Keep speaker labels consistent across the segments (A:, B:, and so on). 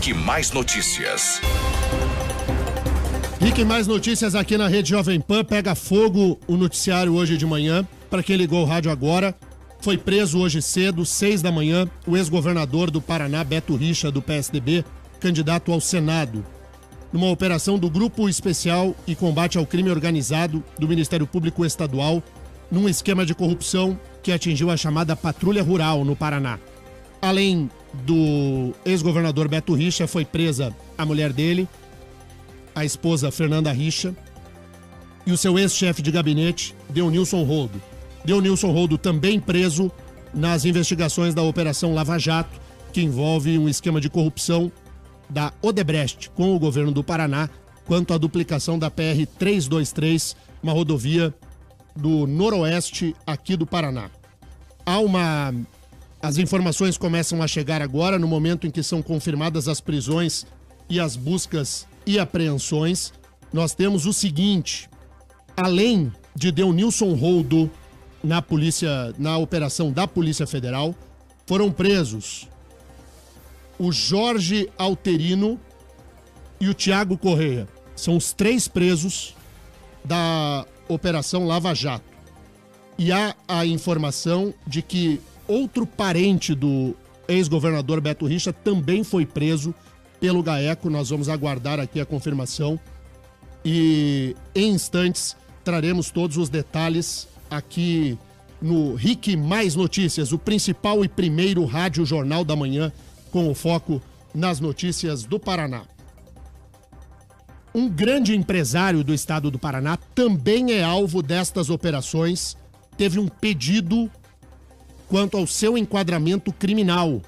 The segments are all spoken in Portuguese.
A: Rick Mais Notícias.
B: Rick Mais Notícias aqui na Rede Jovem Pan. Pega fogo o noticiário hoje de manhã. Para quem ligou o rádio agora, foi preso hoje cedo, 6 da manhã, o ex-governador do Paraná, Beto Richa, do PSDB, candidato ao Senado, numa operação do Grupo Especial e Combate ao Crime Organizado do Ministério Público Estadual, num esquema de corrupção que atingiu a chamada Patrulha Rural no Paraná. Além do ex-governador Beto Richa, foi presa a mulher dele, a esposa Fernanda Richa, e o seu ex-chefe de gabinete, Deunilson Roldo. Deunilson Roldo também preso nas investigações da Operação Lava Jato, que envolve um esquema de corrupção da Odebrecht com o governo do Paraná, quanto à duplicação da PR-323, uma rodovia do noroeste aqui do Paraná. As informações começam a chegar agora, no momento em que são confirmadas as prisões e as buscas e apreensões. Nós temos o seguinte: além de Deunilson Roldo na operação da Polícia Federal, foram presos o Jorge Alterino e o Tiago Correia. São os 3 presos da Operação Lava Jato. E há a informação de que outro parente do ex-governador Beto Richa também foi preso pelo GAECO. Nós vamos aguardar aqui a confirmação e em instantes traremos todos os detalhes aqui no Rick Mais Notícias, o principal e primeiro rádio jornal da manhã com o foco nas notícias do Paraná. Um grande empresário do estado do Paraná também é alvo destas operações. Teve um pedido quanto ao seu enquadramento criminal.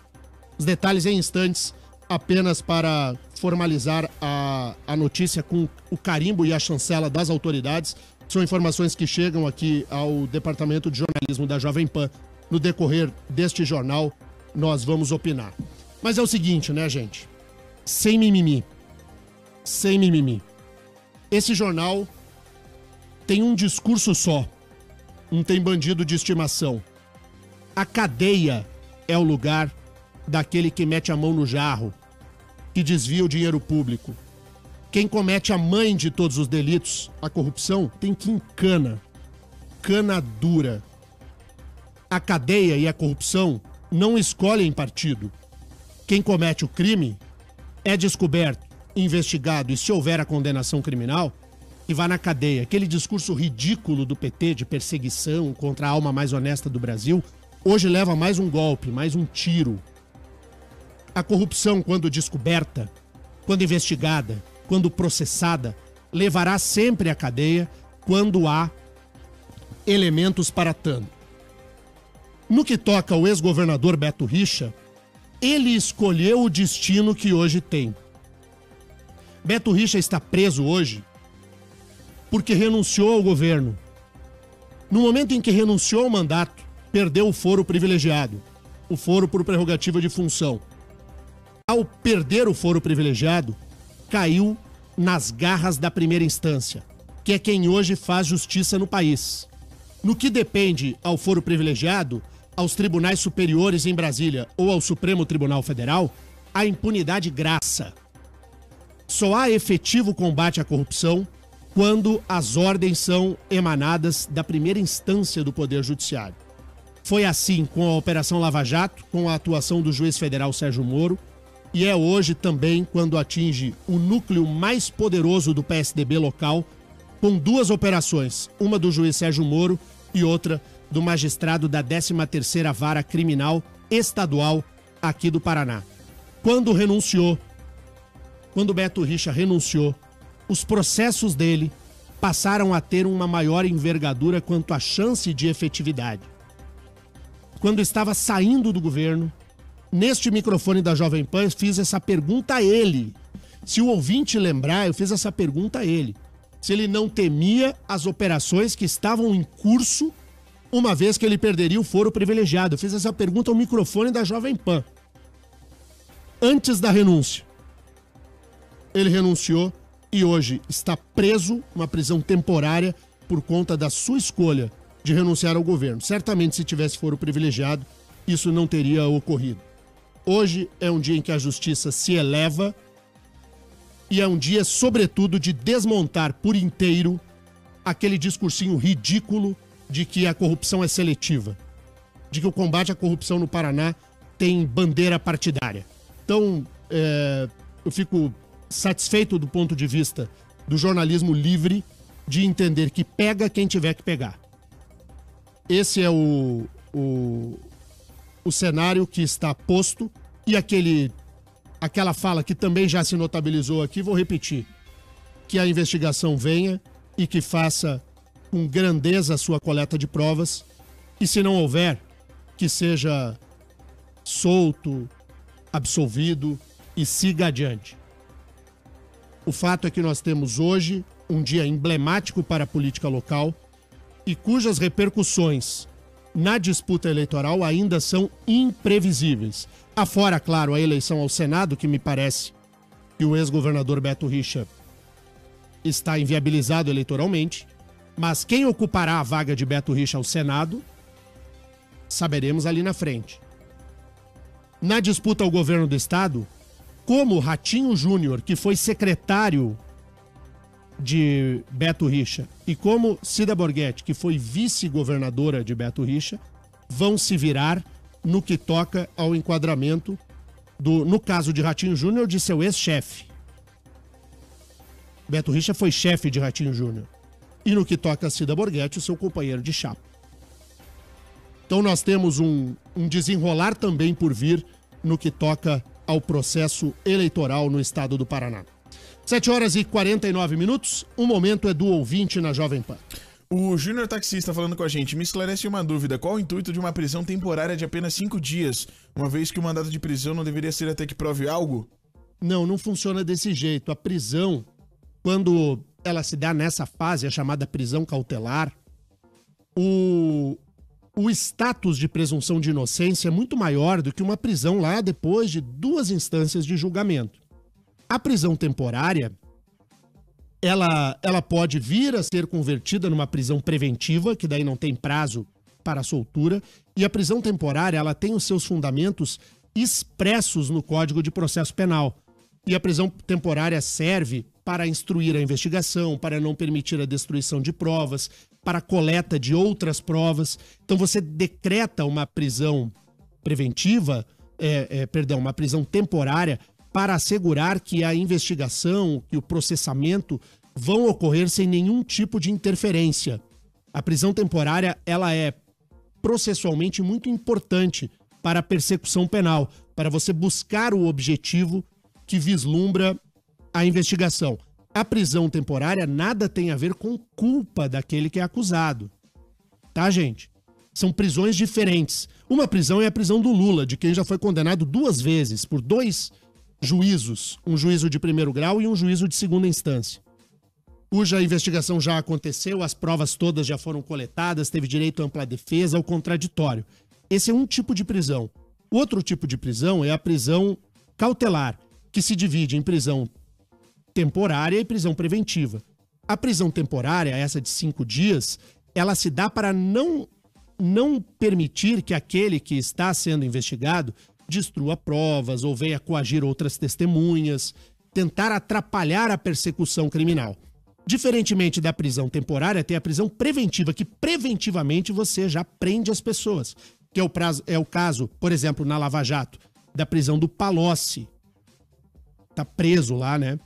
B: Os detalhes em instantes, apenas para formalizar a notícia com o carimbo e a chancela das autoridades. São informações que chegam aqui ao Departamento de Jornalismo da Jovem Pan. No decorrer deste jornal, nós vamos opinar. Mas é o seguinte, né, gente? Sem mimimi. Sem mimimi. Esse jornal tem um discurso só. Não tem bandido de estimação. A cadeia é o lugar daquele que mete a mão no jarro, que desvia o dinheiro público. Quem comete a mãe de todos os delitos, a corrupção, tem que encana. Cana dura. A cadeia e a corrupção não escolhem partido. Quem comete o crime é descoberto, investigado e, se houver a condenação criminal, e vai na cadeia. Aquele discurso ridículo do PT de perseguição contra a alma mais honesta do Brasil, hoje leva mais um golpe, mais um tiro. A corrupção, quando descoberta, quando investigada, quando processada, levará sempre à cadeia quando há elementos para tanto. No que toca ao ex-governador Beto Richa, ele escolheu o destino que hoje tem. Beto Richa está preso hoje porque renunciou ao governo. No momento em que renunciou ao mandato, perdeu o foro privilegiado, o foro por prerrogativa de função. Ao perder o foro privilegiado, caiu nas garras da primeira instância, que é quem hoje faz justiça no país. No que depende ao foro privilegiado, aos tribunais superiores em Brasília ou ao Supremo Tribunal Federal, a impunidade graça. Só há efetivo combate à corrupção quando as ordens são emanadas da primeira instância do Poder Judiciário. Foi assim com a Operação Lava Jato, com a atuação do juiz federal Sérgio Moro, e é hoje também quando atinge o núcleo mais poderoso do PSDB local, com 2 operações, uma do juiz Sérgio Moro e outra do magistrado da 13ª Vara Criminal Estadual aqui do Paraná. Quando Beto Richa renunciou, os processos dele passaram a ter uma maior envergadura quanto à chance de efetividade. Quando estava saindo do governo, neste microfone da Jovem Pan, eu fiz essa pergunta a ele. Se o ouvinte lembrar, eu fiz essa pergunta a ele. Se ele não temia as operações que estavam em curso, uma vez que ele perderia o foro privilegiado. Eu fiz essa pergunta ao microfone da Jovem Pan. Antes da renúncia. Ele renunciou e hoje está preso, uma prisão temporária, por conta da sua escolha de renunciar ao governo. Certamente, se tivesse foro privilegiado, isso não teria ocorrido. Hoje é um dia em que a justiça se eleva e é um dia, sobretudo, de desmontar por inteiro aquele discursinho ridículo de que a corrupção é seletiva, de que o combate à corrupção no Paraná tem bandeira partidária. Então, eu fico satisfeito do ponto de vista do jornalismo livre de entender que pega quem tiver que pegar. Esse é o cenário que está posto e aquela fala que também já se notabilizou aqui, vou repetir, que a investigação venha e que faça com grandeza a sua coleta de provas e, se não houver, que seja solto, absolvido e siga adiante. O fato é que nós temos hoje um dia emblemático para a política local e cujas repercussões na disputa eleitoral ainda são imprevisíveis. Afora, claro, a eleição ao Senado, que me parece que o ex-governador Beto Richa está inviabilizado eleitoralmente, mas quem ocupará a vaga de Beto Richa ao Senado, saberemos ali na frente. Na disputa ao governo do estado, como Ratinho Júnior, que foi secretário de Beto Richa, e como Cida Borghetti, que foi vice-governadora de Beto Richa, vão se virar no que toca ao enquadramento no caso de Ratinho Júnior, de seu ex-chefe. Beto Richa foi chefe de Ratinho Júnior. E no que toca a Cida Borghetti, o seu companheiro de chapa. Então nós temos um desenrolar também por vir no que toca ao processo eleitoral no estado do Paraná. 7h49, o momento é do ouvinte na Jovem Pan.
A: O Júnior Taxista falando com a gente, me esclarece uma dúvida, qual o intuito de uma prisão temporária de apenas 5 dias, uma vez que o mandato de prisão não deveria ser até que prove algo?
B: Não funciona desse jeito. A prisão, quando ela se dá nessa fase, a chamada prisão cautelar, o status de presunção de inocência é muito maior do que uma prisão lá depois de 2 instâncias de julgamento. A prisão temporária, ela pode vir a ser convertida numa prisão preventiva, que daí não tem prazo para a soltura, e a prisão temporária, ela tem os seus fundamentos expressos no Código de Processo Penal. E a prisão temporária serve para instruir a investigação, para não permitir a destruição de provas, para a coleta de outras provas. Então você decreta uma prisão preventiva, uma prisão temporária, para assegurar que a investigação, que o processamento vão ocorrer sem nenhum tipo de interferência. A prisão temporária, ela é processualmente muito importante para a persecução penal, para você buscar o objetivo que vislumbra a investigação. A prisão temporária nada tem a ver com culpa daquele que é acusado. Tá, gente? São prisões diferentes. Uma prisão é a prisão do Lula, de quem já foi condenado 2 vezes por 2 juízos, um juízo de primeiro grau e um juízo de segunda instância, cuja investigação já aconteceu, as provas todas já foram coletadas, teve direito à ampla defesa, ao contraditório. Esse é um tipo de prisão. Outro tipo de prisão é a prisão cautelar, que se divide em prisão temporária e prisão preventiva. A prisão temporária, essa de 5 dias, ela se dá para não permitir que aquele que está sendo investigado destrua provas ou venha coagir outras testemunhas, tentar atrapalhar a persecução criminal. Diferentemente da prisão temporária, tem a prisão preventiva, que preventivamente você já prende as pessoas, que é o caso, por exemplo, na Lava Jato, da prisão do Palocci. Tá preso lá, né?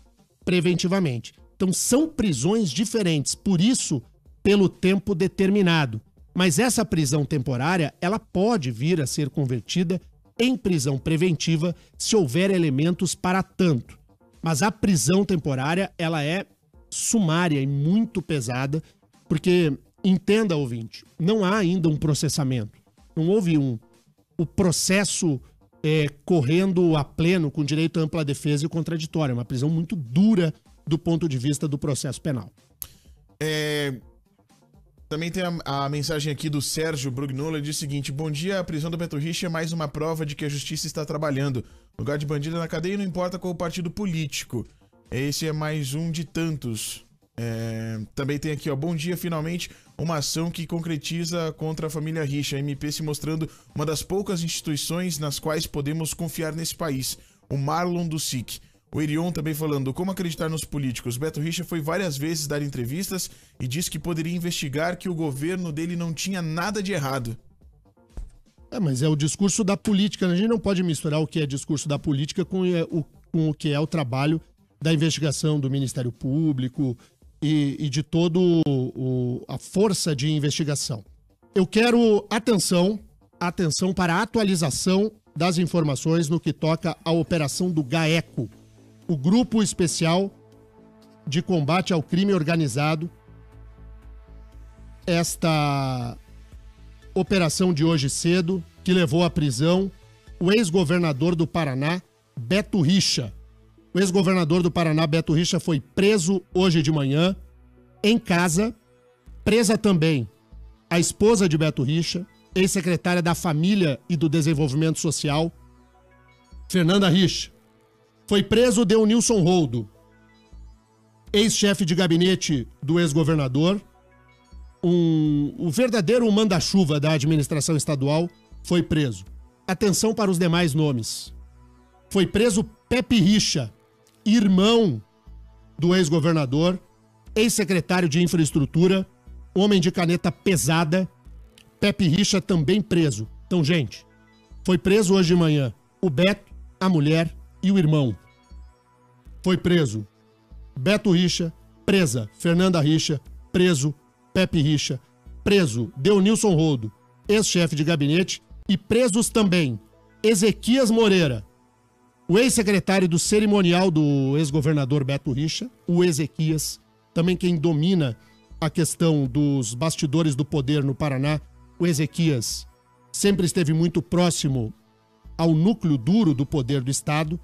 B: Preventivamente. Então são prisões diferentes, por isso, pelo tempo determinado. Mas essa prisão temporária, ela pode vir a ser convertida em prisão preventiva se houver elementos para tanto. Mas a prisão temporária, ela é sumária e muito pesada, porque, entenda, ouvinte, não há ainda um processamento. Não houve o processo correndo a pleno com direito à ampla defesa e contraditório. É uma prisão muito dura do ponto de vista do processo penal.
A: Também tem a mensagem aqui do Sérgio Brugnola, ele diz o seguinte: bom dia, a prisão do Beto Richa é mais uma prova de que a justiça está trabalhando. Lugar de bandido na cadeia não importa qual partido político. Esse é mais um de tantos. Também tem aqui, ó, bom dia, finalmente uma ação que concretiza contra a família Richa, a MP se mostrando uma das poucas instituições nas quais podemos confiar nesse país. O Marlon do SIC. O Erion também falando, como acreditar nos políticos? Beto Richa foi várias vezes dar entrevistas e disse que poderia investigar que o governo dele não tinha nada de errado.
B: Mas é o discurso da política, né? A gente não pode misturar o que é discurso da política com o que é o trabalho da investigação do Ministério Público e de todo a força de investigação. Eu quero atenção para a atualização das informações no que toca à operação do GAECO, o Grupo Especial de Combate ao Crime Organizado. Esta operação de hoje cedo, que levou à prisão o ex-governador do Paraná, Beto Richa. O ex-governador do Paraná, Beto Richa, foi preso hoje de manhã, em casa. Presa também a esposa de Beto Richa, ex-secretária da Família e do Desenvolvimento Social, Fernanda Richa. Foi preso Deunilson Roldo, ex-chefe de gabinete do ex-governador, o verdadeiro manda-chuva da administração estadual, foi preso. Atenção para os demais nomes. Foi preso Pepe Richa, irmão do ex-governador, ex-secretário de Infraestrutura, homem de caneta pesada. Pepe Richa também preso. Então, gente, foi preso hoje de manhã o Beto, a mulher e o irmão. Foi preso Beto Richa, presa Fernanda Richa, preso Pepe Richa, preso Deunilson Roldo, ex-chefe de gabinete, e presos também Ezequias Moreira, o ex-secretário do cerimonial do ex-governador Beto Richa, o Ezequias, também quem domina a questão dos bastidores do poder no Paraná. O Ezequias sempre esteve muito próximo ao núcleo duro do poder do Estado.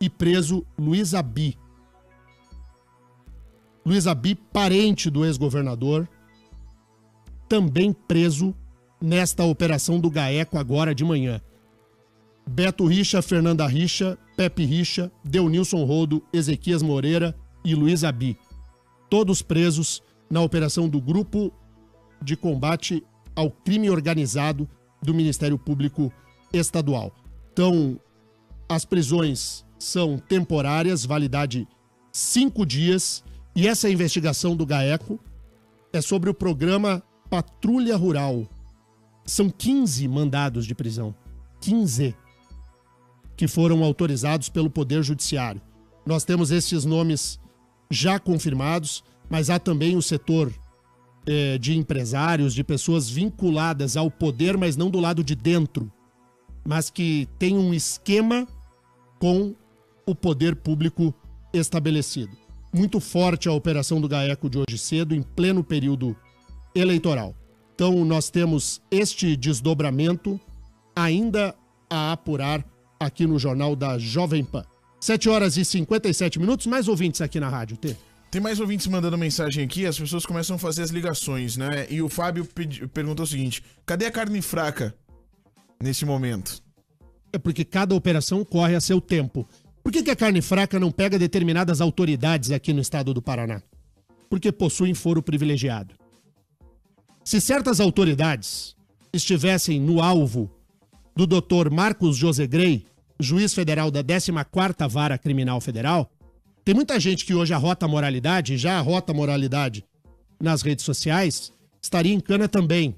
B: E preso Luiz Abi. Luiz Abi, parente do ex-governador, também preso nesta operação do GAECO agora de manhã. Beto Richa, Fernanda Richa, Pepe Richa, Deunilson Roldo, Ezequias Moreira e Luiz Abi. Todos presos na operação do Grupo de Combate ao Crime Organizado do Ministério Público Estadual. Então, as prisões são temporárias, validade 5 dias, e essa investigação do GAECO é sobre o programa Patrulha Rural. São 15 mandados de prisão, 15, que foram autorizados pelo Poder Judiciário. Nós temos esses nomes já confirmados, mas há também o setor de empresários, de pessoas vinculadas ao poder, mas não do lado de dentro, mas que tem um esquema com o poder público estabelecido. Muito forte a operação do GAECO de hoje cedo, em pleno período eleitoral. Então, nós temos este desdobramento ainda a apurar aqui no Jornal da Jovem Pan. 7h57, mais ouvintes aqui na rádio, T.
A: Tem mais ouvintes mandando mensagem aqui, as pessoas começam a fazer as ligações, né? E o Fábio perguntou o seguinte, cadê a carne fraca nesse momento?
B: É porque cada operação corre a seu tempo. Por que a carne fraca não pega determinadas autoridades aqui no estado do Paraná? Porque possuem foro privilegiado. Se certas autoridades estivessem no alvo do Dr. Marcos José Grey, juiz federal da 14ª Vara Criminal Federal, tem muita gente que hoje arrota a moralidade, já arrota a moralidade nas redes sociais, estaria em cana também,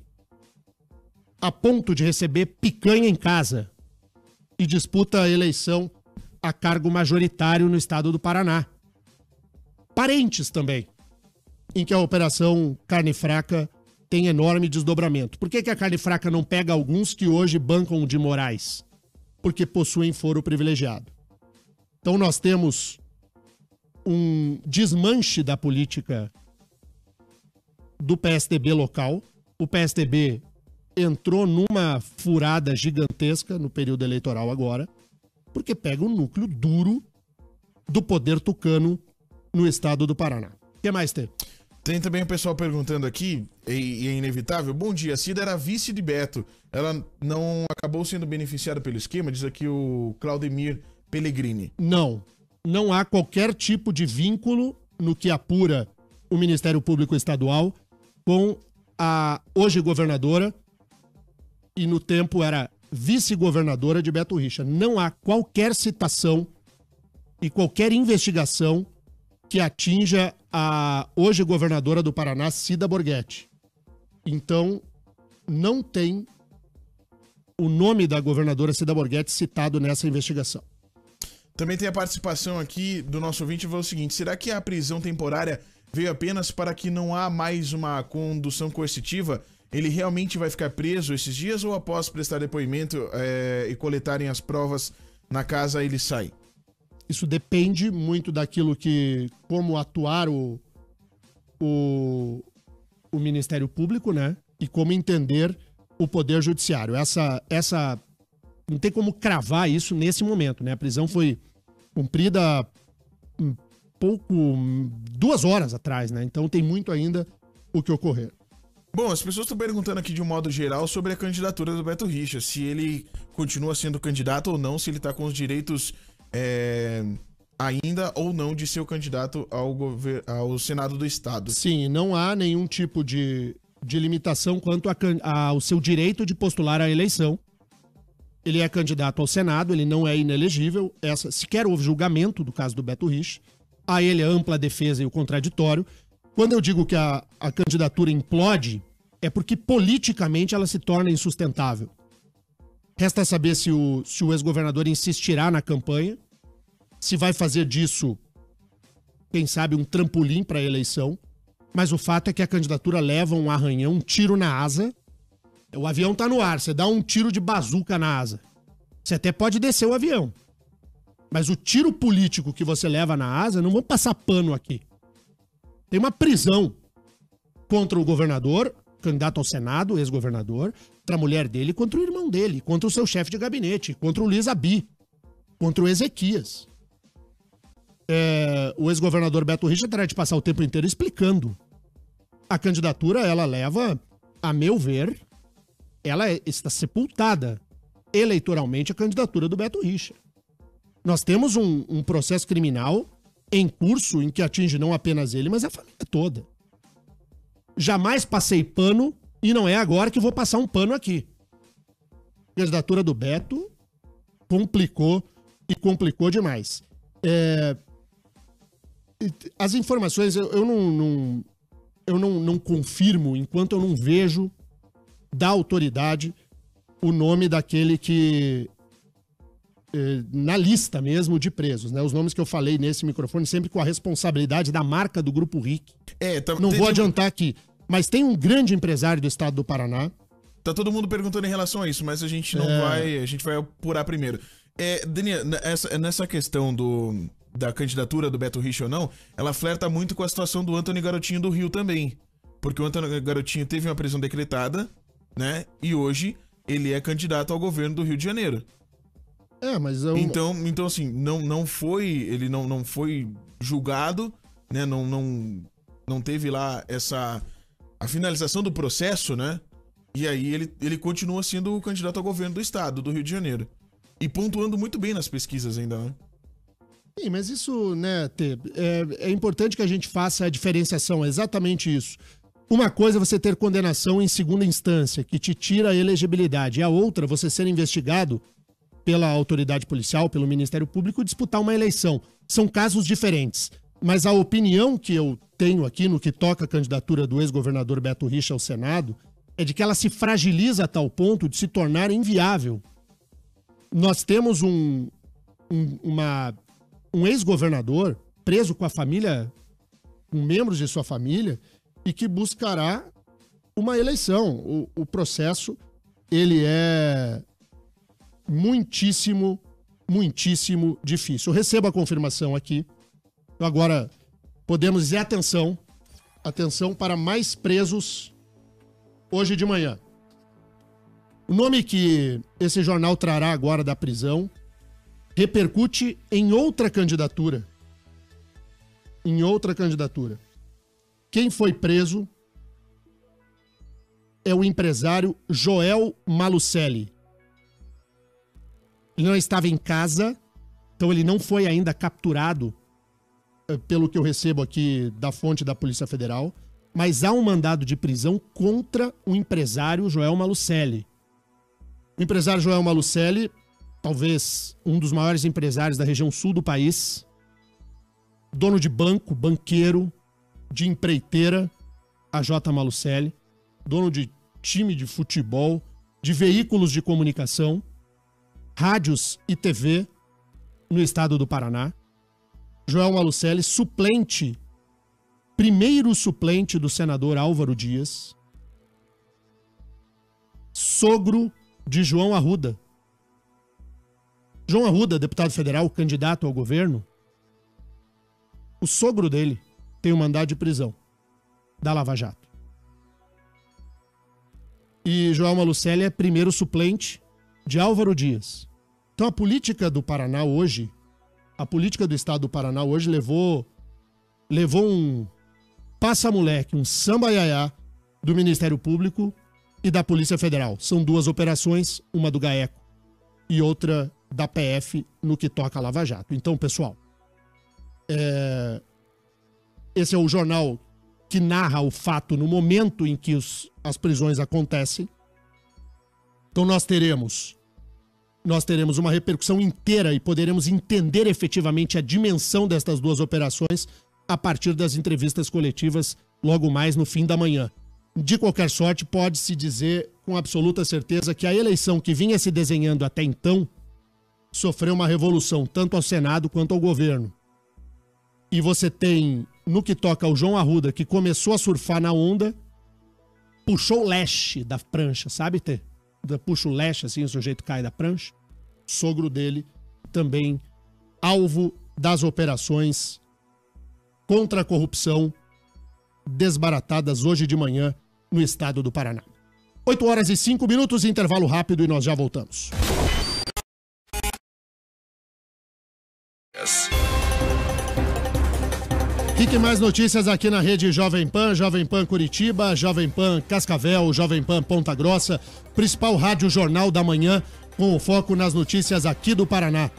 B: a ponto de receber picanha em casa e disputa a eleição a cargo majoritário no estado do Paraná. Parentes também, em que a operação carne fraca tem enorme desdobramento. Por que a carne fraca não pega alguns que hoje bancam de morais? Porque possuem foro privilegiado. Então nós temos um desmanche da política do PSDB local. O PSDB entrou numa furada gigantesca no período eleitoral agora, porque pega um núcleo duro do poder tucano no estado do Paraná. O que mais tem?
A: Tem também o pessoal perguntando aqui, e é inevitável, bom dia, a Cida era vice de Beto, ela não acabou sendo beneficiada pelo esquema, diz aqui o Claudemir Pellegrini.
B: Não há qualquer tipo de vínculo no que apura o Ministério Público Estadual com a hoje governadora e no tempo era vice-governadora de Beto Richa. Não há qualquer citação e qualquer investigação que atinja a hoje governadora do Paraná, Cida Borghetti. Então, não tem o nome da governadora Cida Borghetti citado nessa investigação.
A: Também tem a participação aqui do nosso ouvinte, falou o seguinte: será que a prisão temporária veio apenas para que não há mais uma condução coercitiva? Ele realmente vai ficar preso esses dias ou após prestar depoimento e coletarem as provas na casa ele sai?
B: Isso depende muito daquilo que... como atuar o Ministério Público, né? E como entender o Poder Judiciário. Essa não tem como cravar isso nesse momento, né? A prisão foi cumprida pouco... 2 horas atrás, né? Então tem muito ainda o que ocorrer.
A: Bom, as pessoas estão perguntando aqui de um modo geral sobre a candidatura do Beto Richa, se ele continua sendo candidato ou não, se ele está com os direitos ainda ou não de ser o candidato ao Senado do Estado.
B: Sim, não há nenhum tipo de limitação quanto ao seu direito de postular à eleição. Ele é candidato ao Senado, ele não é inelegível, sequer houve julgamento do caso do Beto Richa. A ele a ampla defesa e o contraditório. Quando eu digo que a candidatura implode, é porque politicamente ela se torna insustentável. Resta saber se o ex-governador insistirá na campanha, se vai fazer disso, quem sabe, um trampolim para a eleição. Mas o fato é que a candidatura leva um arranhão, um tiro na asa. O avião tá no ar, você dá um tiro de bazuca na asa. Você até pode descer o avião. Mas o tiro político que você leva na asa, não vou passar pano aqui. Tem uma prisão contra o governador, candidato ao Senado, ex-governador, contra a mulher dele, contra o irmão dele, contra o seu chefe de gabinete, contra o Luiz Abi, contra o Ezequias. O ex-governador Beto Richa terá de passar o tempo inteiro explicando. A candidatura, ela leva, a meu ver, ela está sepultada eleitoralmente a candidatura do Beto Richa. Nós temos um processo criminal em curso em que atinge não apenas ele, mas a família toda. Jamais passei pano e não é agora que vou passar um pano aqui. A candidatura do Beto complicou e complicou demais. As informações eu não confirmo enquanto eu não vejo da autoridade o nome daquele que... na lista mesmo de presos, né? Os nomes que eu falei nesse microfone, sempre com a responsabilidade da marca do Grupo RIC. Não vou adiantar aqui, mas tem um grande empresário do estado do Paraná.
A: Tá todo mundo perguntando em relação a isso, mas a gente não vai... A gente vai apurar primeiro. Daniel, nessa questão da candidatura do Beto Richa ou não, ela flerta muito com a situação do Antony Garotinho do Rio também. Porque o Antony Garotinho teve uma prisão decretada, né? E hoje ele é candidato ao governo do Rio de Janeiro.
B: Mas
A: Então assim, ele não foi julgado, né? Não teve lá a finalização do processo, né? E aí ele continua sendo o candidato ao governo do estado, do Rio de Janeiro. E pontuando muito bem nas pesquisas ainda, né?
B: Sim, mas isso, né, é importante que a gente faça a diferenciação, é exatamente isso. Uma coisa é você ter condenação em segunda instância, que te tira a elegibilidade, e a outra, você ser investigado pela autoridade policial, pelo Ministério Público, e disputar uma eleição. São casos diferentes. Mas a opinião que eu tenho aqui no que toca a candidatura do ex-governador Beto Richa ao Senado é de que ela se fragiliza a tal ponto de se tornar inviável. Nós temos um ex-governador preso com a família, com membros de sua família, e que buscará uma eleição. O processo, ele é muitíssimo difícil. Eu recebo a confirmação aqui. Então agora podemos dizer atenção para mais presos hoje de manhã. O nome que esse jornal trará agora da prisão repercute em outra candidatura. Quem foi preso é o empresário Joel Malucelli. Ele não estava em casa, então ele não foi ainda capturado pelo que eu recebo aqui da fonte da Polícia Federal, mas há um mandado de prisão contra o empresário Joel Malucelli. O empresário Joel Malucelli, talvez um dos maiores empresários da região sul do país, dono de banco, banqueiro, de empreiteira, a J. Malucelli, dono de time de futebol, de veículos de comunicação, rádios e TV no estado do Paraná. Joel Malucelli, suplente, primeiro suplente do senador Álvaro Dias, sogro de João Arruda. João Arruda, deputado federal, candidato ao governo, o sogro dele tem um mandado de prisão da Lava Jato. E Joel Malucelli é primeiro suplente de Álvaro Dias. Então a política do Paraná hoje, a política do estado do Paraná hoje levou um passa-moleque, um samba-iaiá do Ministério Público e da Polícia Federal. São duas operações, uma do GAECO e outra da PF no que toca a Lava Jato. Então, pessoal, esse é o jornal que narra o fato no momento em que as prisões acontecem. Então nós teremos uma repercussão inteira e poderemos entender efetivamente a dimensão destas duas operações a partir das entrevistas coletivas logo mais no fim da manhã. De qualquer sorte, pode-se dizer com absoluta certeza que a eleição que vinha se desenhando até então sofreu uma revolução tanto ao Senado quanto ao governo. E você tem, no que toca ao João Arruda, que começou a surfar na onda, puxou o leste da prancha, sabe, Tê? Puxa o leste, assim, o sujeito cai da prancha. O sogro dele também alvo das operações contra a corrupção desbaratadas hoje de manhã no estado do Paraná. 8h05, intervalo rápido e nós já voltamos. Fique mais notícias aqui na rede Jovem Pan Curitiba, Jovem Pan Cascavel, Jovem Pan Ponta Grossa, principal rádio jornal da manhã, com o foco nas notícias aqui do Paraná.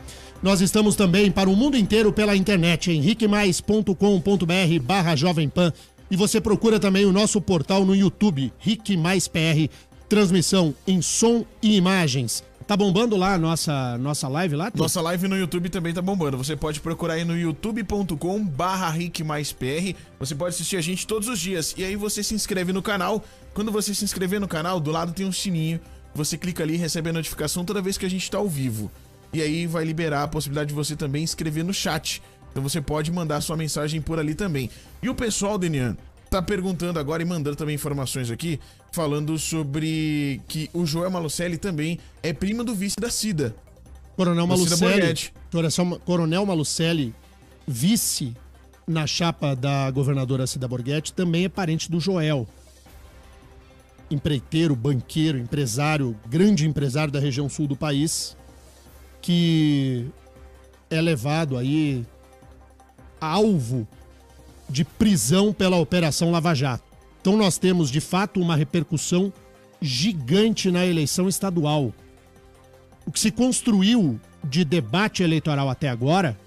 B: Nós estamos também para o mundo inteiro pela internet, em riquemais.com.br/Jovem Pan. E você procura também o nosso portal no YouTube, Rique Mais PR, transmissão em som e imagens. Tá bombando lá a nossa live lá?
A: Nossa live no YouTube também tá bombando. Você pode procurar aí no youtube.com/riquemaispr. Você pode assistir a gente todos os dias. E aí você se inscreve no canal. Quando você se inscrever no canal, do lado tem um sininho. Você clica ali e recebe a notificação toda vez que a gente tá ao vivo. E aí vai liberar a possibilidade de você também escrever no chat. Então você pode mandar sua mensagem por ali também. E o pessoal, Denian, tá perguntando agora e mandando também informações aqui, falando sobre que o Joel Malucelli também é primo do vice da Cida.
B: Coronel Malucelli, vice na chapa da governadora Cida Borghetti, também é parente do Joel. Empreiteiro, banqueiro, empresário, grande empresário da região sul do país, que é levado aí alvo de prisão pela Operação Lava Jato. Então nós temos, de fato, uma repercussão gigante na eleição estadual. O que se construiu de debate eleitoral até agora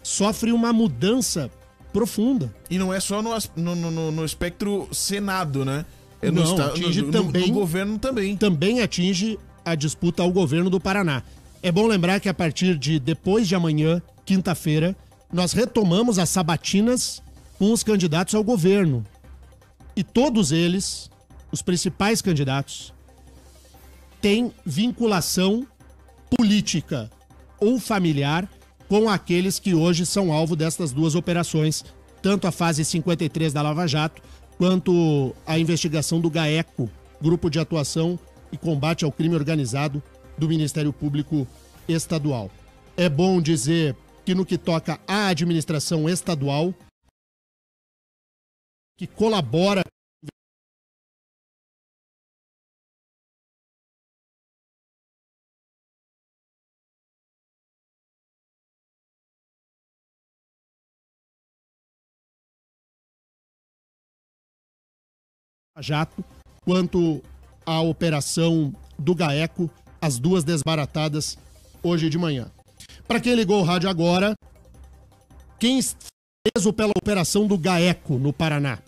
B: sofre uma mudança profunda.
A: E não é só no espectro Senado, né?
B: Não, atinge também,
A: no governo também.
B: Também atinge a disputa ao governo do Paraná. É bom lembrar que a partir de depois de amanhã, quinta-feira, nós retomamos as sabatinas com os candidatos ao governo. E todos eles, os principais candidatos, têm vinculação política ou familiar com aqueles que hoje são alvo destas duas operações, tanto a fase 53 da Lava Jato, quanto a investigação do GAECO, Grupo de Atuação e Combate ao Crime Organizado do Ministério Público Estadual. É bom dizer que no que toca à administração estadual, que colabora Jato, quanto à operação do GAECO, as duas desbaratadas hoje de manhã. Para quem ligou o rádio agora, quem preso pela operação do GAECO, no Paraná.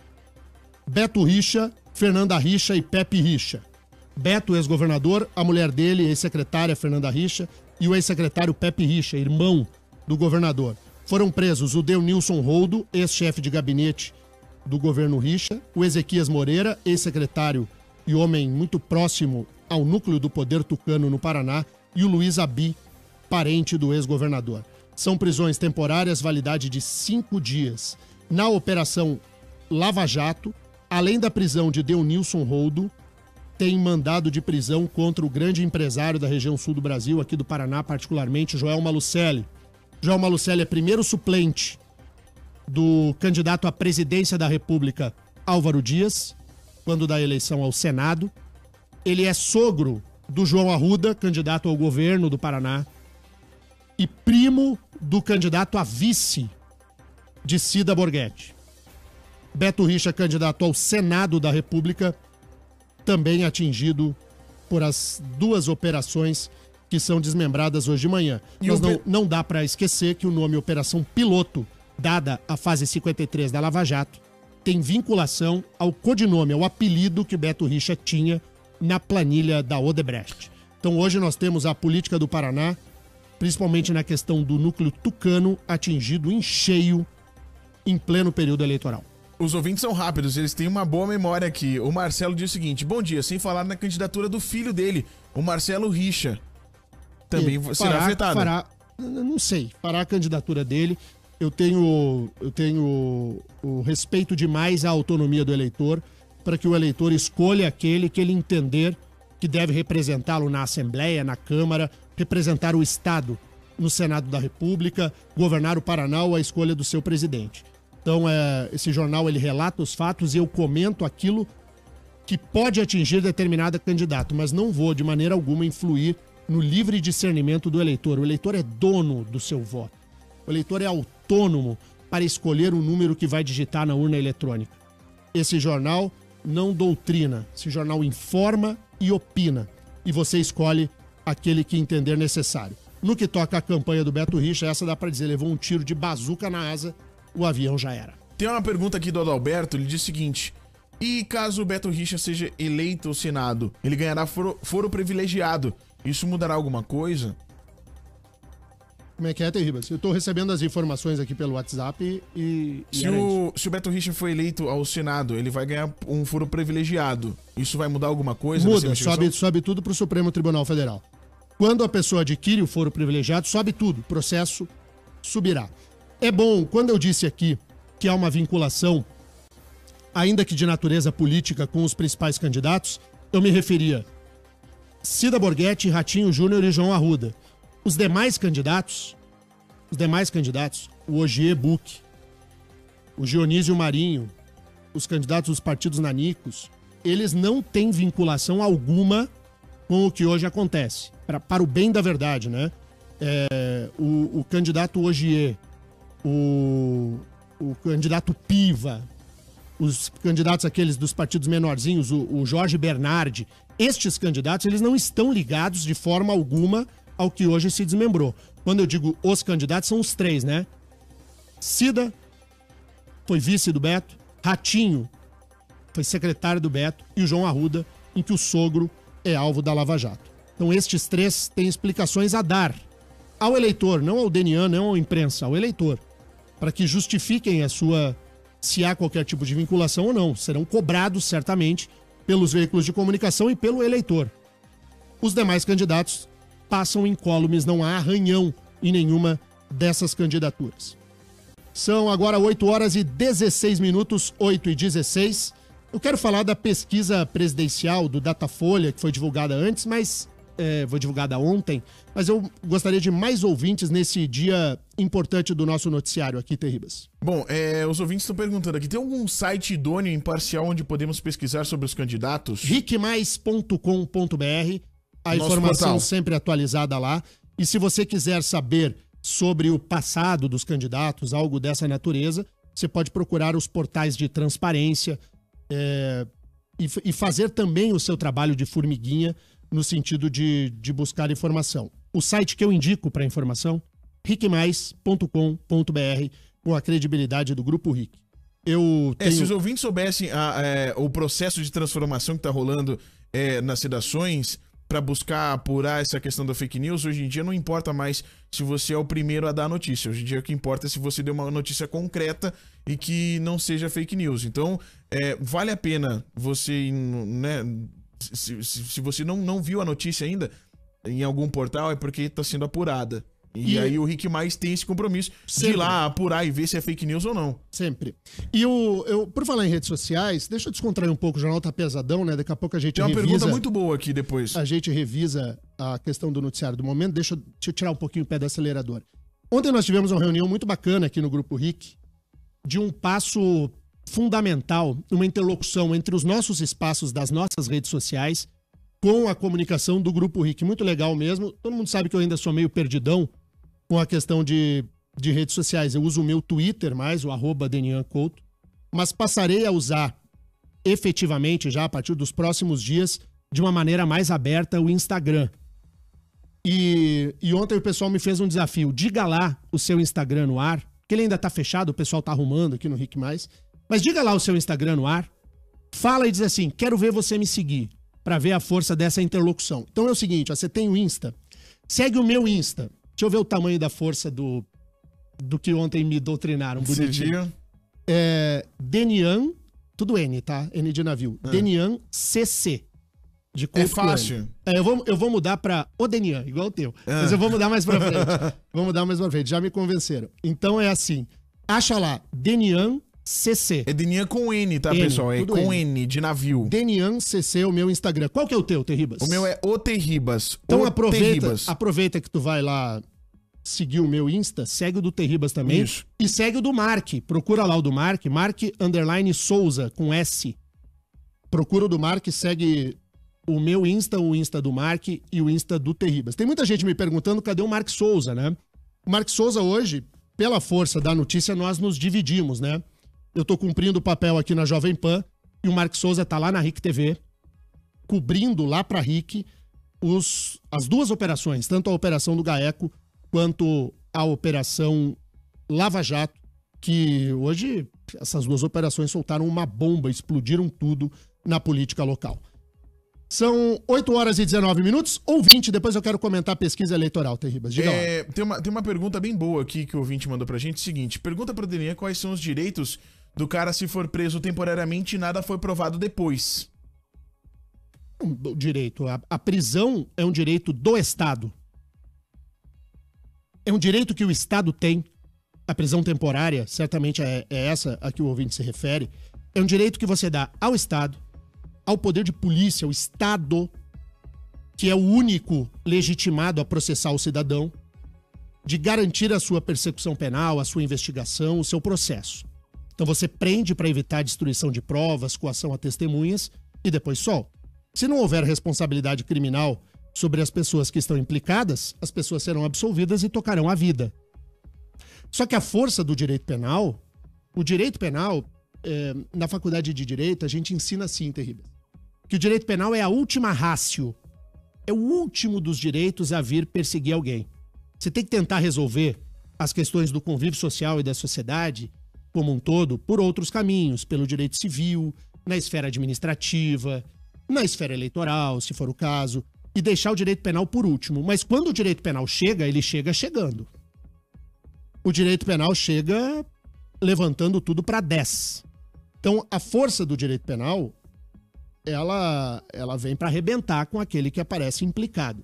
B: Beto Richa, Fernanda Richa e Pepe Richa. Beto, ex-governador, a mulher dele, ex-secretária Fernanda Richa, e o ex-secretário Pepe Richa, irmão do governador. Foram presos o Deunilson Roldo, ex-chefe de gabinete do governo Richa, o Ezequias Moreira, ex-secretário e homem muito próximo ao núcleo do poder tucano no Paraná, e o Luiz Abi, parente do ex-governador. São prisões temporárias, validade de 5 dias. Na Operação Lava Jato, além da prisão de Deunilson Roldo, tem mandado de prisão contra o grande empresário da região sul do Brasil, aqui do Paraná particularmente, Joel Malucelli. Joel Malucelli é primeiro suplente do candidato à presidência da República, Álvaro Dias, quando da eleição ao Senado. Ele é sogro do João Arruda, candidato ao governo do Paraná, e primo do candidato a vice de Cida Borghetti. Beto Richa, candidato ao Senado da República, também atingido por as 2 operações que são desmembradas hoje de manhã. Mas não dá para esquecer que o nome Operação Piloto, dada a fase 53 da Lava Jato, tem vinculação ao codinome, ao apelido que Beto Richa tinha na planilha da Odebrecht. Então hoje nós temos a política do Paraná, principalmente na questão do núcleo tucano, atingido em cheio em pleno período eleitoral.
A: Os ouvintes são rápidos, eles têm uma boa memória aqui. O Marcelo diz o seguinte: bom dia, sem falar na candidatura do filho dele, o Marcelo Richa. Também será afetado.
B: Não sei, fará a candidatura dele. Eu tenho o respeito demais à autonomia do eleitor, para que o eleitor escolha aquele que ele entender que deve representá-lo na Assembleia, na Câmara, representar o Estado no Senado da República, governar o Paraná ou a escolha do seu presidente. Então, esse jornal ele relata os fatos e eu comento aquilo que pode atingir determinado candidato, mas não vou, de maneira alguma, influir no livre discernimento do eleitor. O eleitor é dono do seu voto. O eleitor é autônomo para escolher o número que vai digitar na urna eletrônica. Esse jornal não doutrina, esse jornal informa e opina. E você escolhe aquele que entender necessário. No que toca à campanha do Beto Richa, essa dá para dizer, levou um tiro de bazuca na asa, o avião já era.
A: Tem uma pergunta aqui do Adalberto, ele diz o seguinte: e caso o Beto Richa seja eleito ao Senado, ele ganhará foro privilegiado. Isso mudará alguma coisa?
B: Como é que é, Terribas? Eu tô recebendo as informações aqui pelo WhatsApp e
A: se o Beto Richa for eleito ao Senado, ele vai ganhar um foro privilegiado. Isso vai mudar alguma coisa?
B: Muda, sobe tudo pro Supremo Tribunal Federal. Quando a pessoa adquire o foro privilegiado, sobe tudo, o processo subirá. É bom, quando eu disse aqui que há uma vinculação, ainda que de natureza política, com os principais candidatos, eu me referia Cida Borghetti, Ratinho Júnior e João Arruda. Os demais candidatos, o Ogier Buch, o Dionísio Marinho, os candidatos dos partidos nanicos, eles não têm vinculação alguma com o que hoje acontece. Para o bem da verdade, né? O candidato Ogier, o candidato Piva, os candidatos aqueles dos partidos menorzinhos, o Jorge Bernardi, estes candidatos, eles não estão ligados de forma alguma ao que hoje se desmembrou. Quando eu digo os candidatos, são os 3, né? Cida foi vice do Beto, Ratinho foi secretário do Beto e o João Arruda, em que o sogro é alvo da Lava Jato. Então estes 3 têm explicações a dar ao eleitor, não ao DNA, não à imprensa, ao eleitor, para que justifiquem se há qualquer tipo de vinculação ou não. Serão cobrados certamente pelos veículos de comunicação e pelo eleitor. Os demais candidatos passam incólumes, não há arranhão em nenhuma dessas candidaturas. São agora 8h16, 8h16. Eu quero falar da pesquisa presidencial do Datafolha, que foi divulgada antes, mas foi divulgada ontem, mas eu gostaria de mais ouvintes nesse dia importante do nosso noticiário aqui, Terribas.
A: Bom, os ouvintes estão perguntando aqui, tem algum site idôneo e imparcial onde podemos pesquisar sobre os candidatos?
B: riquemais.com.br, a informação portal sempre atualizada lá. E se você quiser saber sobre o passado dos candidatos, algo dessa natureza, você pode procurar os portais de transparência e fazer também o seu trabalho de formiguinha no sentido de buscar informação. O site que eu indico para informação, riquemais.com.br, com a credibilidade do Grupo RIC. Eu tenho...
A: Se os ouvintes soubessem o processo de transformação que está rolando nas redações para buscar apurar essa questão da fake news, hoje em dia não importa mais se você é o primeiro a dar a notícia. Hoje em dia o que importa é se você deu uma notícia concreta e que não seja fake news. Então, vale a pena você, né, se você não viu a notícia ainda em algum portal, é porque está sendo apurada. E aí o Rick Mais tem esse compromisso de ir lá apurar e ver se é fake news ou não.
B: Sempre. E por falar em redes sociais, deixa eu descontrair um pouco, o jornal tá pesadão, né? Daqui a pouco a gente
A: tem uma pergunta muito boa aqui depois.
B: A gente revisa a questão do noticiário do momento. Deixa eu tirar um pouquinho o pé do acelerador. Ontem nós tivemos uma reunião muito bacana aqui no Grupo RIC de um passo fundamental, uma interlocução entre os nossos espaços das nossas redes sociais com a comunicação do Grupo RIC. Muito legal mesmo. Todo mundo sabe que eu ainda sou meio perdidão com a questão de redes sociais. Eu uso o meu Twitter mais, o @DenianCouto, mas passarei a usar efetivamente, já a partir dos próximos dias, de uma maneira mais aberta, o Instagram. E ontem o pessoal me fez um desafio. Diga lá o seu Instagram no ar, que ele ainda tá fechado, o pessoal tá arrumando aqui no RIC+, mas diga lá o seu Instagram no ar, fala e diz assim, quero ver você me seguir, para ver a força dessa interlocução. Então é o seguinte, ó, você tem o Insta, segue o meu Insta. Deixa eu ver o tamanho da força do que ontem me doutrinaram. Bonitinho. Denian, tudo N, tá? N de navio. Denian CC. De Couto.
A: É fácil.
B: Eu vou mudar pra O Denian, igual o teu. Mas eu vou mudar mais pra frente. Vou mudar mais pra frente, já me convenceram. Então é assim, acha lá, Denian CC.
A: É Denian com N, tá, pessoal? É com N, de navio.
B: Denian CC, o meu Instagram. Qual que é o teu, Terribas?
A: O meu é O Terribas.
B: Então aproveita que tu vai lá seguir o meu Insta, segue o do Terribas também.
A: Isso.
B: E segue o do Mark. Procura lá o do Mark, Mark_Souza, com S. Procura o do Mark, segue o meu Insta, o Insta do Mark e o Insta do Terribas. Tem muita gente me perguntando cadê o Mark Souza, né? O Mark Souza hoje, pela força da notícia, nós nos dividimos, né? Eu tô cumprindo o papel aqui na Jovem Pan e o Mark Souza tá lá na RIC TV, cobrindo lá pra RIC as duas operações, tanto a operação do GAECO quanto a operação Lava Jato, que hoje essas duas operações soltaram uma bomba, explodiram tudo na política local. São 8h19, ou 20, depois eu quero comentar a pesquisa eleitoral, Terribas. Diga lá.
A: Tem uma pergunta bem boa aqui que o ouvinte mandou pra gente, seguinte, pergunta pro Denian quais são os direitos do cara se for preso temporariamente e nada foi provado depois.
B: O direito, a prisão é um direito do Estado. É um direito que o Estado tem. A prisão temporária, certamente é essa a que o ouvinte se refere. É um direito que você dá ao Estado, ao poder de polícia, o Estado, que é o único legitimado a processar o cidadão, de garantir a sua persecução penal, a sua investigação, o seu processo. Então você prende para evitar destruição de provas, coação a testemunhas e depois solta. Se não houver responsabilidade criminal sobre as pessoas que estão implicadas, as pessoas serão absolvidas e tocarão a vida. Só que a força do direito penal, o direito penal, na faculdade de Direito, a gente ensina assim, Terribas, que o direito penal é a última ratio, é o último dos direitos a vir perseguir alguém. Você tem que tentar resolver as questões do convívio social e da sociedade como um todo por outros caminhos, pelo direito civil, na esfera administrativa, na esfera eleitoral, se for o caso, e deixar o direito penal por último. Mas quando o direito penal chega, ele chega chegando. O direito penal chega levantando tudo para 10. Então, a força do direito penal, ela vem para arrebentar com aquele que aparece implicado.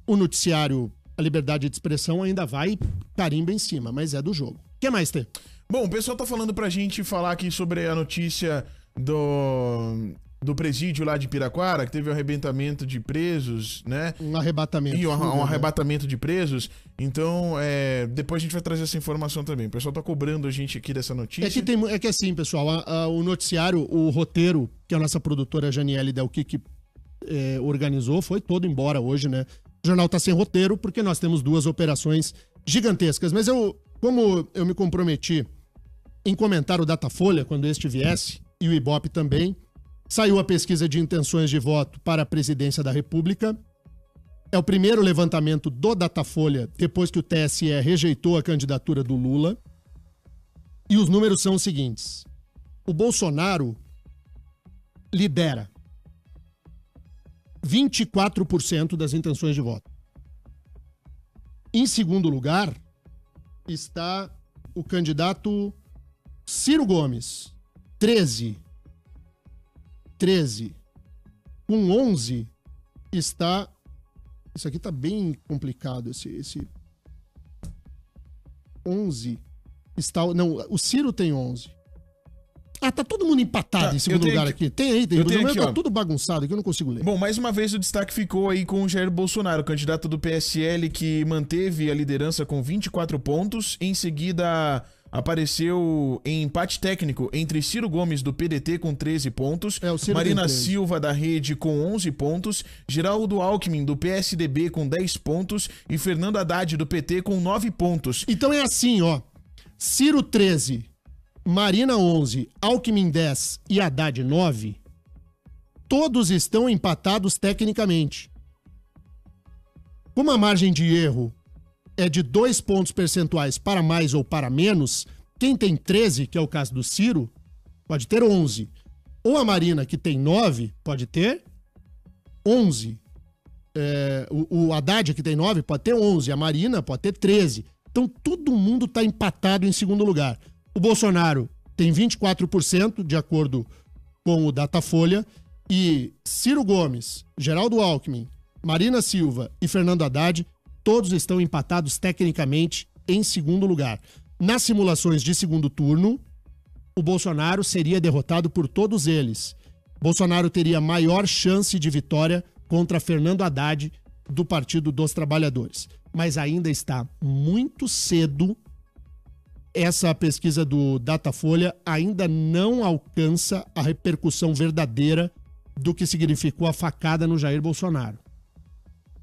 B: O noticiário, a liberdade de expressão ainda vai carimba em cima, mas é do jogo. O que mais tem?
A: Bom, o pessoal tá falando pra gente falar aqui sobre a notícia do presídio lá de Piraquara, que teve um arrebentamento de presos, né?
B: Um arrebatamento.
A: E um arrebatamento de presos. Então, depois a gente vai trazer essa informação também. O pessoal tá cobrando a gente aqui dessa notícia.
B: É que assim, pessoal, o noticiário, o roteiro, que a nossa produtora Janiele Delquic organizou, foi todo embora hoje, né? O jornal tá sem roteiro porque nós temos duas operações gigantescas. Mas como eu me comprometi em comentar o Datafolha quando este viesse, e o Ibope também, saiu a pesquisa de intenções de voto para a presidência da República. É o primeiro levantamento do Datafolha depois que o TSE rejeitou a candidatura do Lula. E os números são os seguintes. O Bolsonaro lidera 24% das intenções de voto. Em segundo lugar está o candidato Ciro Gomes, 13. Com 11 está... Isso aqui tá bem complicado, esse 11 está... Não, o Ciro tem 11. Ah, tá todo mundo empatado em segundo lugar aqui. Tem aí, mas tá tudo bagunçado aqui, eu não consigo ler.
A: Bom, mais uma vez o destaque ficou aí com o Jair Bolsonaro, candidato do PSL, que manteve a liderança com 24 pontos. Em seguida, apareceu em empate técnico entre Ciro Gomes, do PDT, com 13 pontos, Marina Silva, da Rede, com 11 pontos, Geraldo Alckmin, do PSDB, com 10 pontos e Fernando Haddad, do PT, com 9 pontos.
B: Então é assim, ó. Ciro 13, Marina 11, Alckmin 10 e Haddad 9, todos estão empatados tecnicamente. Como a margem de erro é de 2 pontos percentuais para mais ou para menos, quem tem 13, que é o caso do Ciro, pode ter 11. Ou a Marina, que tem 9, pode ter 11. O Haddad, que tem 9, pode ter 11. A Marina pode ter 13. Então todo mundo está empatado em segundo lugar. O Bolsonaro tem 24%, de acordo com o Datafolha, e Ciro Gomes, Geraldo Alckmin, Marina Silva e Fernando Haddad, todos estão empatados tecnicamente em segundo lugar. Nas simulações de segundo turno, o Bolsonaro seria derrotado por todos eles. Bolsonaro teria maior chance de vitória contra Fernando Haddad, do Partido dos Trabalhadores. Mas ainda está muito cedo. Essa pesquisa do Datafolha ainda não alcança a repercussão verdadeira do que significou a facada no Jair Bolsonaro.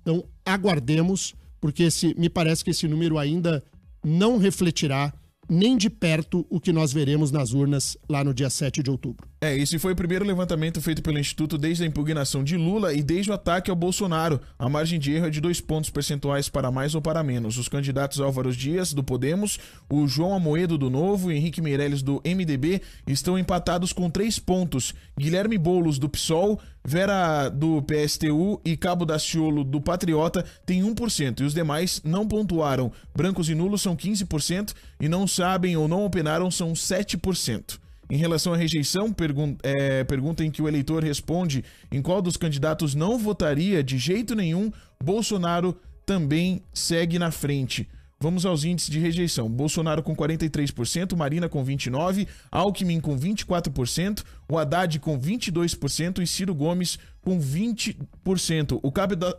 B: Então, aguardemos, porque me parece que esse número ainda não refletirá nem de perto o que nós veremos nas urnas lá no dia 7 de outubro.
A: Esse foi o primeiro levantamento feito pelo Instituto desde a impugnação de Lula e desde o ataque ao Bolsonaro. A margem de erro é de 2 pontos percentuais para mais ou para menos. Os candidatos Álvaro Dias, do Podemos, o João Amoedo, do Novo e Henrique Meirelles, do MDB, estão empatados com 3 pontos. Guilherme Boulos, do PSOL, Vera, do PSTU e Cabo Daciolo, do Patriota, tem 1%. E os demais não pontuaram. Brancos e nulos são 15% e não sabem ou não opinaram são 7%. Em relação à rejeição, pergunta em que o eleitor responde em qual dos candidatos não votaria de jeito nenhum, Bolsonaro também segue na frente. Vamos aos índices de rejeição. Bolsonaro com 43%, Marina com 29%, Alckmin com 24%, o Haddad com 22% e Ciro Gomes com 20%.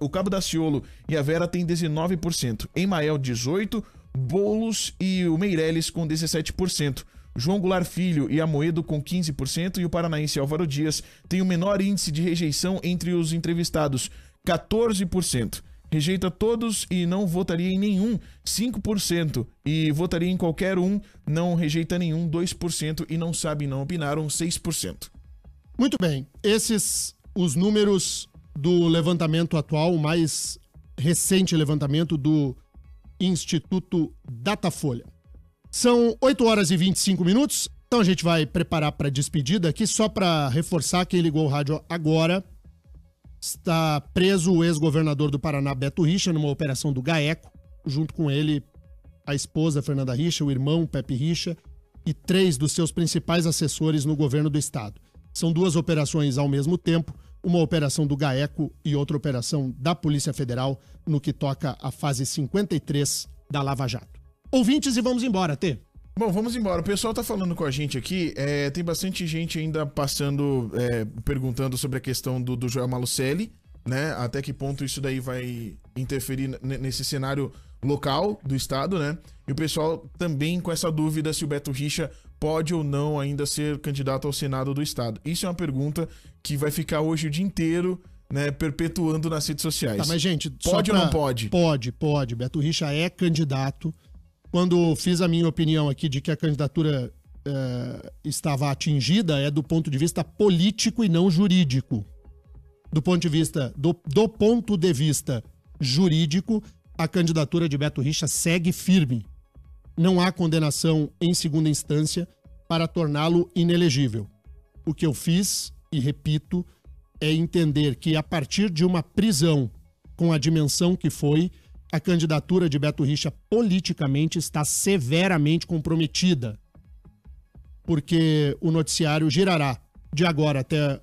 A: O Cabo Daciolo e a Vera têm 19%. Emael, 18%, Boulos e o Meirelles com 17%. João Goulart Filho e Amoedo com 15% e o paranaense Álvaro Dias tem o menor índice de rejeição entre os entrevistados, 14%. Rejeita todos e não votaria em nenhum, 5%. E votaria em qualquer um, não rejeita nenhum, 2%. E não sabe, não opinaram, 6%.
B: Muito bem. Esses os números do levantamento atual, o mais recente levantamento do Instituto Datafolha. São 8 horas e 25 minutos, então a gente vai preparar para a despedida aqui, só para reforçar quem ligou o rádio agora. Está preso o ex-governador do Paraná, Beto Richa, numa operação do GAECO, junto com ele a esposa Fernanda Richa, o irmão Pepe Richa e 3 dos seus principais assessores no governo do estado. São 2 operações ao mesmo tempo, uma operação do GAECO e outra operação da Polícia Federal no que toca à fase 53 da Lava Jato. Ouvintes, e vamos embora, Tê.
A: Bom, vamos embora. O pessoal tá falando com a gente aqui, tem bastante gente ainda passando, perguntando sobre a questão do Joel Malucelli, né? Até que ponto isso daí vai interferir nesse cenário local do estado, né? E o pessoal também com essa dúvida se o Beto Richa pode ou não ainda ser candidato ao Senado do estado. Isso é uma pergunta que vai ficar hoje o dia inteiro, né, perpetuando nas redes sociais.
B: Tá, mas gente...
A: Pode ou não pode?
B: Pode. Beto Richa é candidato. Quando fiz a minha opinião aqui de que a candidatura estava atingida, é do ponto de vista político e não jurídico. Do ponto de vista jurídico, a candidatura de Beto Richa segue firme. não há condenação em segunda instância para torná-lo inelegível. O que eu fiz, e repito, é entender que a partir de uma prisão com a dimensão que foi, a candidatura de Beto Richa politicamente está severamente comprometida. Porque o noticiário girará de agora até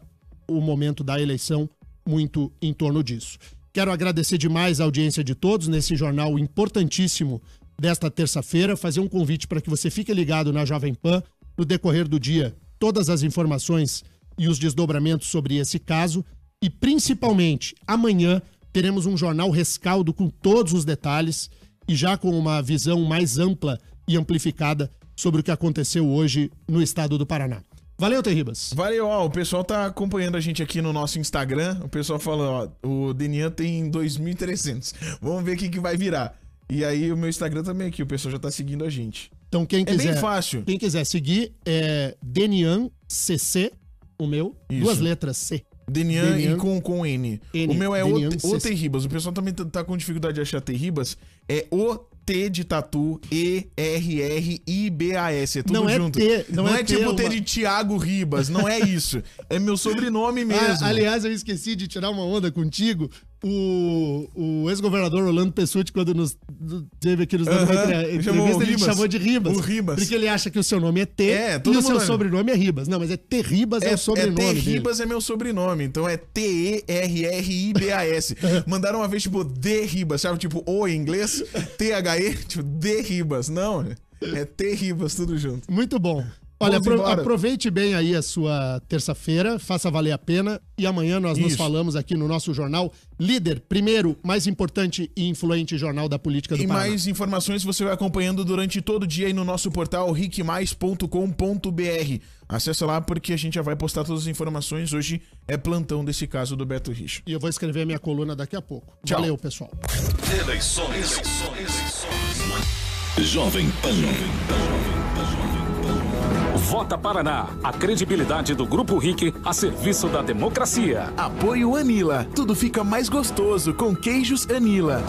B: o momento da eleição muito em torno disso. Quero agradecer demais a audiência de todos nesse jornal importantíssimo desta terça-feira, fazer um convite para que você fique ligado na Jovem Pan no decorrer do dia, todas as informações e os desdobramentos sobre esse caso e principalmente amanhã teremos um jornal rescaldo com todos os detalhes e já com uma visão mais ampla e amplificada sobre o que aconteceu hoje no estado do Paraná. Valeu, Terribas.
A: Valeu, ó, o pessoal tá acompanhando a gente aqui no nosso Instagram. O pessoal fala, ó, o Denian tem 2.300. Vamos ver o que vai virar. E aí o meu Instagram também aqui, o pessoal já tá seguindo a gente.
B: Então quem quiser,
A: bem fácil.
B: Quem quiser seguir é Denian CC, o meu,
A: Isso.
B: 2 letras C.
A: Denian e com N. O meu é o Terribas. O pessoal também tá com dificuldade de achar Terribas. É o T de tatu, E-R-R-I-B-A-S. É tudo
B: não
A: junto.
B: Não é
A: tipo T de Thiago Ribas, não é isso. É meu sobrenome mesmo.
B: Aliás, eu esqueci de tirar uma onda contigo. O ex-governador Orlando Pessutti, quando teve aqui nos dando entrevista, ele chamou de Ribas.
A: O Ribas.
B: Porque ele acha que o seu nome é T e o seu sobrenome é Ribas. Não, mas é T Ribas é o sobrenome dele.
A: Ribas é meu sobrenome, então é T-E-R-R-I-B-A-S. Mandaram uma vez, tipo, D Ribas, sabe? Tipo, O em inglês, T-H-E, tipo, D Ribas. Não, é T Ribas, tudo junto.
B: Muito bom. Olha, aproveite bem aí a sua terça-feira, faça valer a pena e amanhã nós nos falamos aqui no nosso jornal Líder, primeiro, mais importante e influente jornal da política do Paraná.
A: E mais informações você vai acompanhando durante todo o dia aí no nosso portal riquemais.com.br. Acessa lá porque a gente já vai postar todas as informações. Hoje é plantão desse caso do Beto Richa.
B: E eu vou escrever a minha coluna daqui a pouco.
A: Tchau.
B: Valeu, pessoal.
C: Eleições. Jovem Pan. Vota Paraná, a credibilidade do Grupo RIC a serviço da democracia.
A: Apoio Anila, tudo fica mais gostoso com queijos Anila.